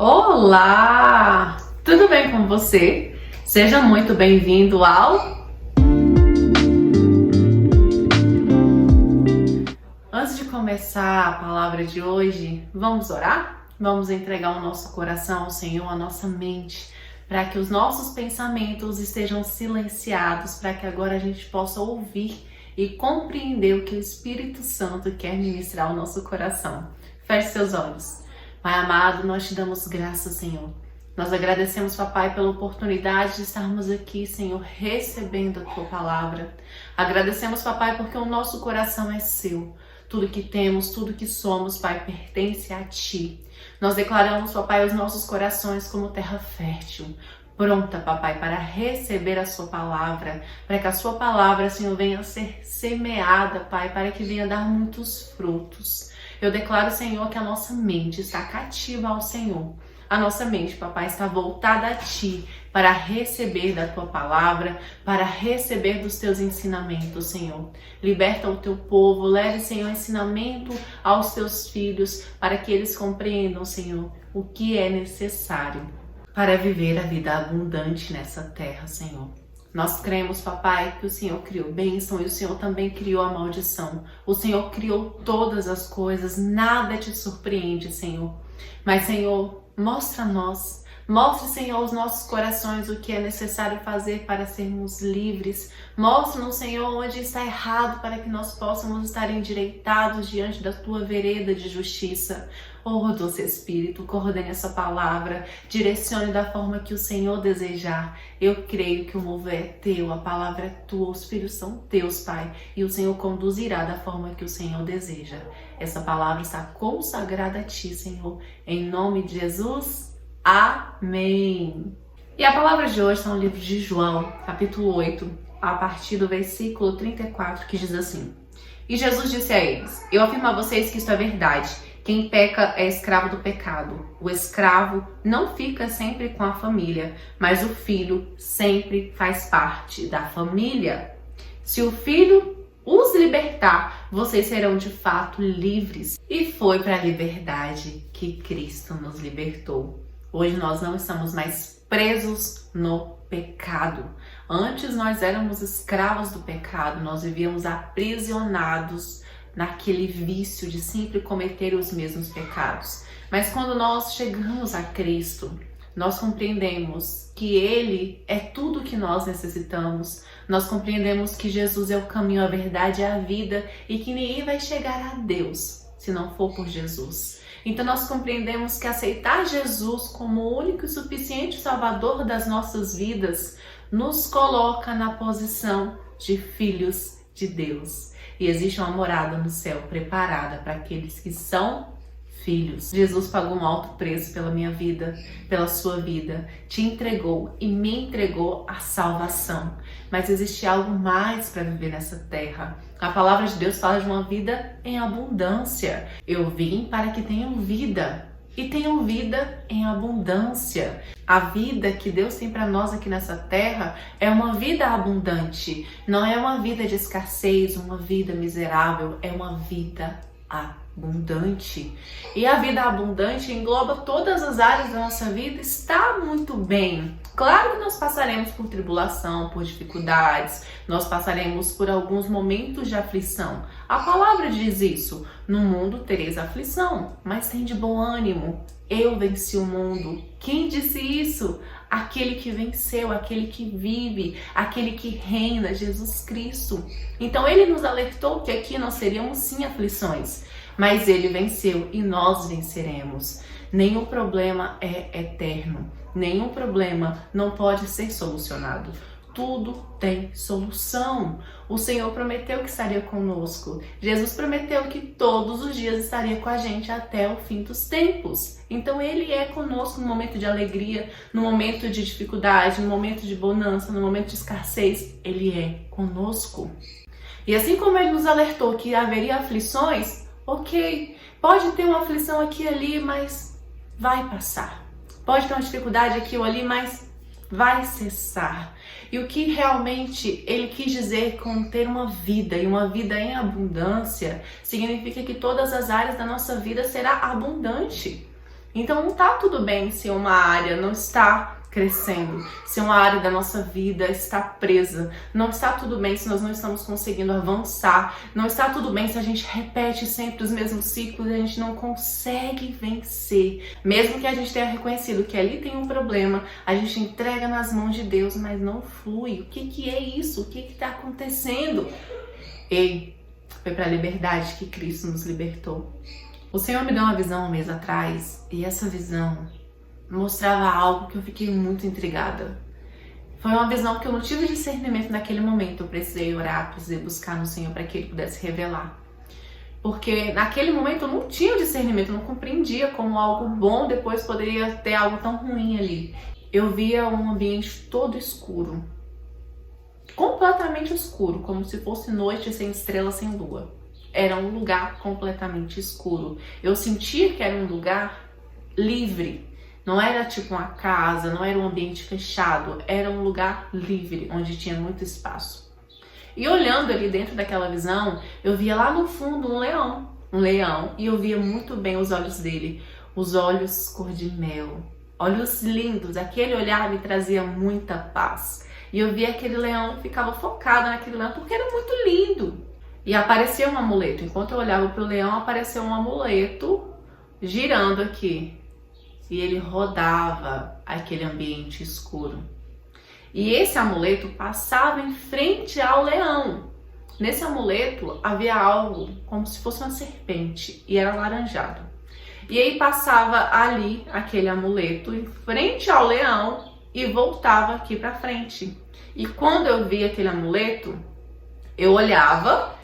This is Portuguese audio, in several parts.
Olá! Tudo bem com você? Seja muito bem-vindo ao... Antes de começar a palavra de hoje, vamos orar? Vamos entregar o nosso coração ao Senhor, a nossa mente, para que os nossos pensamentos estejam silenciados, para que agora a gente possa ouvir e compreender o que o Espírito Santo quer ministrar ao nosso coração. Feche seus olhos. Pai amado, nós te damos graças, Senhor. Nós agradecemos, Papai, pela oportunidade de estarmos aqui, Senhor, recebendo a Tua Palavra. Agradecemos, Papai, porque o nosso coração é Seu. Tudo que temos, tudo que somos, Pai, pertence a Ti. Nós declaramos, Papai, os nossos corações como terra fértil, pronta, Papai, para receber a Sua Palavra, para que a Sua Palavra, Senhor, venha a ser semeada, Pai, para que venha dar muitos frutos. Eu declaro, Senhor, que a nossa mente está cativa ao Senhor. A nossa mente, Papai, está voltada a Ti para receber da Tua Palavra, para receber dos Teus ensinamentos, Senhor. Liberta o Teu povo, leve, Senhor, ensinamento aos Teus filhos, para que eles compreendam, Senhor, o que é necessário para viver a vida abundante nessa terra, Senhor. Nós cremos, Papai, que o Senhor criou bênção e o Senhor também criou a maldição. O Senhor criou todas as coisas, nada te surpreende, Senhor. Mas, Senhor, mostra a nós, mostre, Senhor, aos nossos corações o que é necessário fazer para sermos livres. Mostre-nos, Senhor, onde está errado para que nós possamos estar endireitados diante da Tua vereda de justiça. Oh, doce Espírito, coordene essa palavra, direcione da forma que o Senhor desejar. Eu creio que o mover é Teu, a palavra é Tua, os filhos são Teus, Pai, e o Senhor conduzirá da forma que o Senhor deseja. Essa palavra está consagrada a Ti, Senhor, em nome de Jesus. Amém. E a palavra de hoje está no livro de João, capítulo 8, a partir do versículo 34, que diz assim: E Jesus disse a eles: Eu afirmo a vocês que isto é verdade. Quem peca é escravo do pecado. O escravo não fica sempre com a família, mas o filho sempre faz parte da família. Se o filho os libertar, vocês serão de fato livres. E foi para a liberdade que Cristo nos libertou. Hoje nós não estamos mais presos no pecado. Antes nós éramos escravos do pecado, nós vivíamos aprisionados naquele vício de sempre cometer os mesmos pecados. Mas quando nós chegamos a Cristo, nós compreendemos que Ele é tudo o que nós necessitamos. Nós compreendemos que Jesus é o caminho, a verdade e a vida e que ninguém vai chegar a Deus se não for por Jesus. Então nós compreendemos que aceitar Jesus como o único e suficiente Salvador das nossas vidas nos coloca na posição de filhos de Deus. E existe uma morada no céu preparada para aqueles que são filhos. Jesus pagou um alto preço pela minha vida, pela sua vida, te entregou e me entregou a salvação. Mas existe algo mais para viver nessa terra. A palavra de Deus fala de uma vida em abundância. Eu vim para que tenham vida e tenham vida em abundância. A vida que Deus tem para nós aqui nessa terra é uma vida abundante. Não é uma vida de escassez, uma vida miserável, é uma vida abundante. E a vida abundante engloba todas as áreas da nossa vida, está muito bem. Claro que nós passaremos por tribulação, por dificuldades, nós passaremos por alguns momentos de aflição. A palavra diz isso: no mundo tereis aflição, mas tem de bom ânimo. Eu venci o mundo. Quem disse isso? Aquele que venceu, aquele que vive, aquele que reina, Jesus Cristo. Então Ele nos alertou que aqui nós teríamos sim aflições, mas Ele venceu e nós venceremos. Nenhum problema é eterno, nenhum problema não pode ser solucionado. Tudo tem solução. O Senhor prometeu que estaria conosco. Jesus prometeu que todos os dias estaria com a gente até o fim dos tempos. Então Ele é conosco no momento de alegria, no momento de dificuldade, no momento de bonança, no momento de escassez. Ele é conosco. E assim como Ele nos alertou que haveria aflições, ok, pode ter uma aflição aqui e ali, mas vai passar. Pode ter uma dificuldade aqui ou ali, mas vai cessar. E o que realmente Ele quis dizer com ter uma vida, e uma vida em abundância, significa que todas as áreas da nossa vida será abundante. Então não tá tudo bem se uma área não está crescendo, se uma área da nossa vida está presa. Não está tudo bem se nós não estamos conseguindo avançar. Não está tudo bem se a gente repete sempre os mesmos ciclos e a gente não consegue vencer. Mesmo que a gente tenha reconhecido que ali tem um problema, a gente entrega nas mãos de Deus, mas não flui. O que é isso? O que está acontecendo? Ei, foi para a liberdade que Cristo nos libertou. O Senhor me deu uma visão um mês atrás e essa visão mostrava algo que eu fiquei muito intrigada. Foi uma visão que eu não tive discernimento naquele momento. Eu precisei orar, precisei buscar no Senhor para que Ele pudesse revelar. Porque naquele momento eu não tinha discernimento, eu não compreendia como algo bom depois poderia ter algo tão ruim ali. Eu via um ambiente todo escuro. Completamente escuro, como se fosse noite sem estrela, sem lua. Era um lugar completamente escuro. Eu sentia que era um lugar livre. Não era tipo uma casa, não era um ambiente fechado. Era um lugar livre, onde tinha muito espaço. E olhando ali dentro daquela visão, eu via lá no fundo um leão. Um leão, e eu via muito bem os olhos dele. Os olhos cor de mel. Olhos lindos. Aquele olhar me trazia muita paz. E eu via aquele leão e ficava focada naquele leão porque era muito lindo. E apareceu um amuleto. Enquanto eu olhava para o leão, apareceu um amuleto girando aqui. E ele rodava aquele ambiente escuro. E esse amuleto passava em frente ao leão. Nesse amuleto havia algo como se fosse uma serpente e era alaranjado. E aí passava ali aquele amuleto em frente ao leão e voltava aqui para frente. E quando eu via aquele amuleto, eu olhava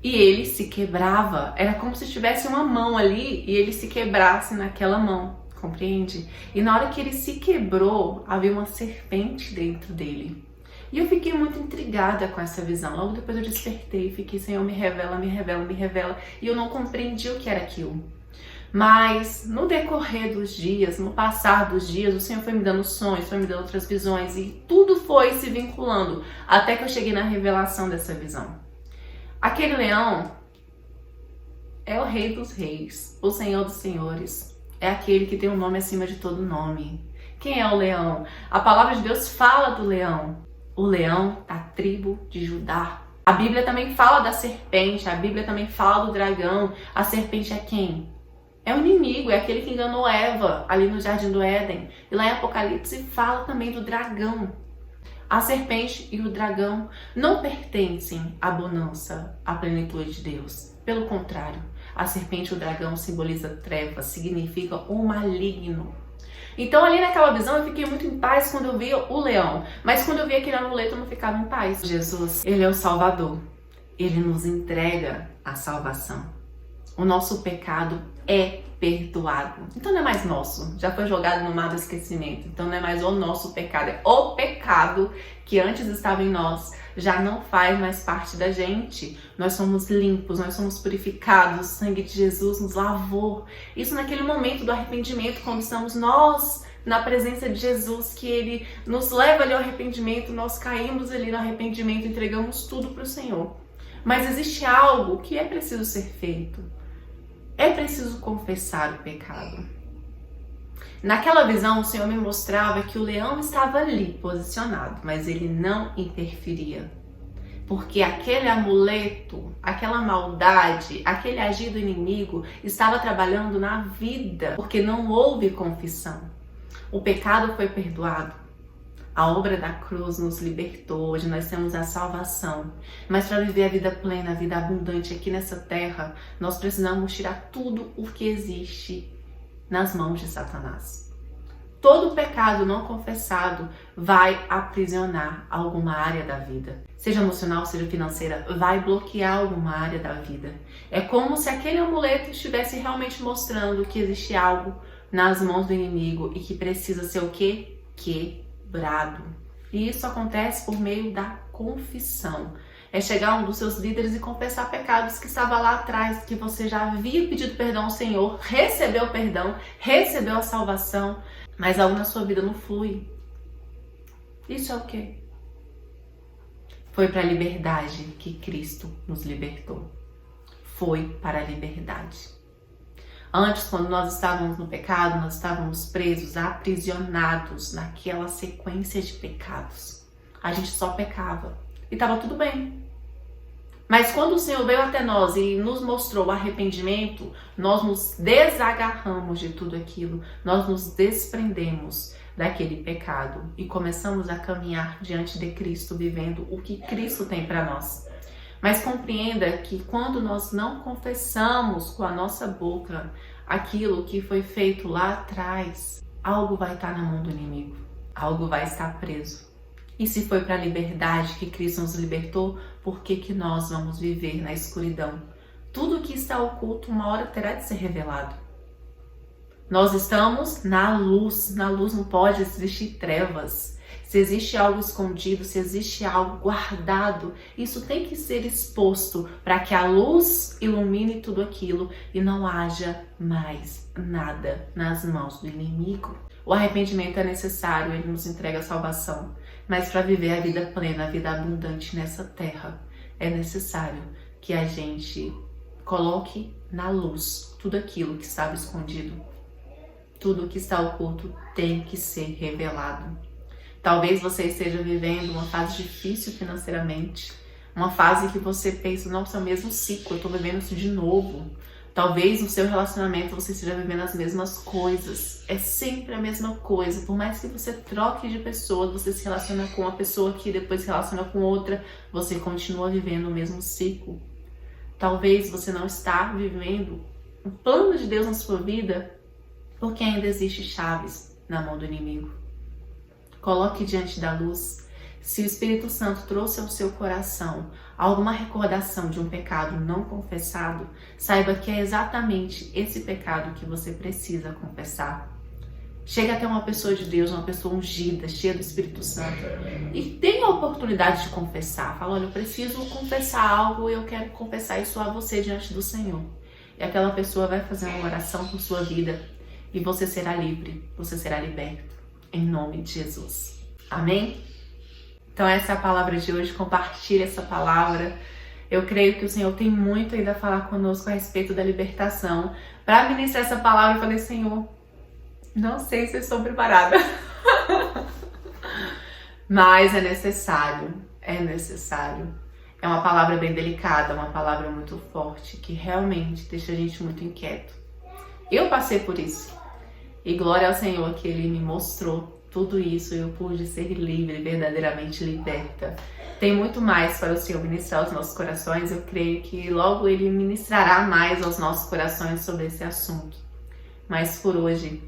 e ele se quebrava. Era como se tivesse uma mão ali e ele se quebrasse naquela mão, compreende? E na hora que ele se quebrou, havia uma serpente dentro dele. E eu fiquei muito intrigada com essa visão. Logo depois eu despertei e fiquei, Senhor, me revela, me revela, me revela. E eu não compreendi o que era aquilo. Mas no decorrer dos dias, no passar dos dias, o Senhor foi me dando sonhos, foi me dando outras visões e tudo foi se vinculando até que eu cheguei na revelação dessa visão. Aquele leão é o Rei dos Reis, o Senhor dos Senhores. É aquele que tem um nome acima de todo nome. Quem é o leão? A palavra de Deus fala do leão. O leão da tribo de Judá. A Bíblia também fala da serpente, a Bíblia também fala do dragão. A serpente é quem? É o inimigo, é aquele que enganou Eva ali no Jardim do Éden. E lá em Apocalipse fala também do dragão. A serpente e o dragão não pertencem à bonança, à plenitude de Deus. Pelo contrário, a serpente e o dragão simbolizam trevas, significa o maligno. Então ali naquela visão eu fiquei muito em paz quando eu via o leão. Mas quando eu via aquele amuleto eu não ficava em paz. Jesus, Ele é o Salvador. Ele nos entrega a salvação. O nosso pecado é perdoado. Então não é mais nosso, já foi jogado no mar do esquecimento. Então não é mais o nosso pecado, é o pecado que antes estava em nós, já não faz mais parte da gente. Nós somos limpos, nós somos purificados, o sangue de Jesus nos lavou. Isso naquele momento do arrependimento, quando estamos nós na presença de Jesus, que Ele nos leva ali ao arrependimento, nós caímos ali no arrependimento, entregamos tudo para o Senhor. Mas existe algo que é preciso ser feito. É preciso confessar o pecado. Naquela visão, o Senhor me mostrava que o leão estava ali, posicionado, mas ele não interferia. Porque aquele amuleto, aquela maldade, aquele agir do inimigo estava trabalhando na vida, porque não houve confissão. O pecado foi perdoado. A obra da cruz nos libertou, hoje nós temos a salvação. Mas para viver a vida plena, a vida abundante aqui nessa terra, nós precisamos tirar tudo o que existe nas mãos de Satanás. Todo pecado não confessado vai aprisionar alguma área da vida. Seja emocional, seja financeira, vai bloquear alguma área da vida. É como se aquele amuleto estivesse realmente mostrando que existe algo nas mãos do inimigo e que precisa ser o quê? Quebrado. E isso acontece por meio da confissão. É chegar a um dos seus líderes e confessar pecados que estava lá atrás, que você já havia pedido perdão ao Senhor, recebeu o perdão, recebeu a salvação, mas algo na sua vida não flui. Isso é o quê? Foi para a liberdade que Cristo nos libertou. Foi para a liberdade. Antes, quando nós estávamos no pecado, nós estávamos presos, aprisionados naquela sequência de pecados. A gente só pecava e estava tudo bem. Mas quando o Senhor veio até nós e nos mostrou o arrependimento, nós nos desagarramos de tudo aquilo, nós nos desprendemos daquele pecado e começamos a caminhar diante de Cristo, vivendo o que Cristo tem para nós. Mas compreenda que quando nós não confessamos com a nossa boca aquilo que foi feito lá atrás, algo vai estar na mão do inimigo, algo vai estar preso. E se foi para a liberdade que Cristo nos libertou, por que nós vamos viver na escuridão? Tudo que está oculto uma hora terá de ser revelado. Nós estamos na luz não pode existir trevas. Se existe algo escondido, se existe algo guardado, isso tem que ser exposto para que a luz ilumine tudo aquilo e não haja mais nada nas mãos do inimigo. O arrependimento é necessário, ele nos entrega a salvação. Mas para viver a vida plena, a vida abundante nessa terra, é necessário que a gente coloque na luz tudo aquilo que estava escondido. Tudo que está oculto tem que ser revelado. Talvez você esteja vivendo uma fase difícil financeiramente, uma fase que você pensa, nossa, é o mesmo ciclo, eu estou vivendo isso de novo. Talvez no seu relacionamento você esteja vivendo as mesmas coisas, é sempre a mesma coisa. Por mais que você troque de pessoa, você se relaciona com uma pessoa que depois se relaciona com outra, você continua vivendo o mesmo ciclo. Talvez você não está vivendo o plano de Deus na sua vida, porque ainda existe chaves na mão do inimigo. Coloque diante da luz. Se o Espírito Santo trouxe ao seu coração alguma recordação de um pecado não confessado, saiba que é exatamente esse pecado que você precisa confessar. Chega até uma pessoa de Deus, uma pessoa ungida, cheia do Espírito Santo, e tenha a oportunidade de confessar. Fala, olha, eu preciso confessar algo e eu quero confessar isso a você diante do Senhor. E aquela pessoa vai fazer uma oração por sua vida e você será livre, você será liberto. Em nome de Jesus. Amém? Então essa é a palavra de hoje. Compartilhe essa palavra. Eu creio que o Senhor tem muito ainda a falar conosco a respeito da libertação. Para ministrar essa palavra, eu falei, Senhor, não sei se eu estou preparada. Mas é necessário. É necessário. É uma palavra bem delicada, uma palavra muito forte, que realmente deixa a gente muito inquieto. Eu passei por isso. E glória ao Senhor que Ele me mostrou tudo isso e eu pude ser livre, verdadeiramente liberta. Tem muito mais para o Senhor ministrar aos nossos corações. Eu creio que logo Ele ministrará mais aos nossos corações sobre esse assunto. Mas por hoje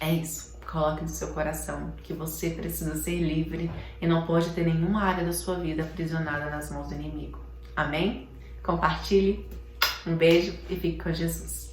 é isso. Coloque no seu coração que você precisa ser livre e não pode ter nenhuma área da sua vida aprisionada nas mãos do inimigo. Amém? Compartilhe. Um beijo e fique com Jesus.